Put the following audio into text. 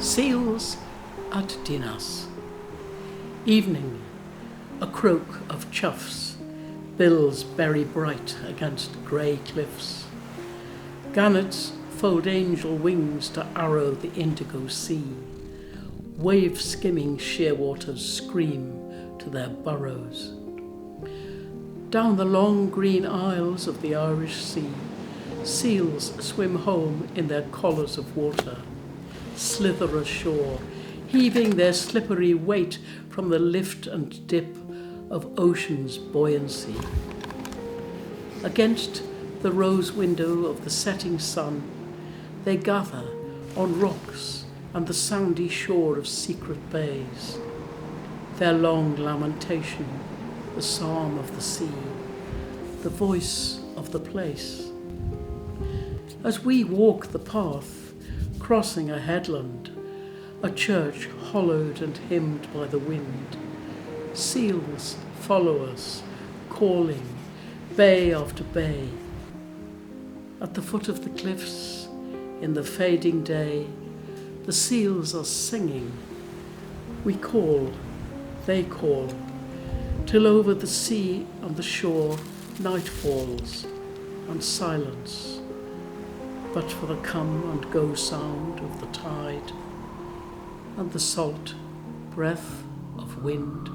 Seals at Dinas. Evening, a croak of choughs, bills berry bright against grey cliffs. Gannets fold angel wings to arrow the indigo sea. Wave-skimming shearwaters scream to their burrows. Down the long green aisles of the Irish Sea, seals swim home in their collars of water, slither ashore, heaving their slippery weight from the lift and dip of ocean's buoyancy. Against the rose window of the setting sun, they gather on rocks and the sandy shore of secret bays. Their long lamentation, the psalm of the sea, the voice of the place. As we walk the path, crossing a headland, a church hollowed and hymned by the wind, seals follow us, calling, bay after bay. At the foot of the cliffs, in the fading day, the seals are singing. We call, they call, till over the sea and the shore night falls and silence, but for the come and go sound of the tide and the salt breath of wind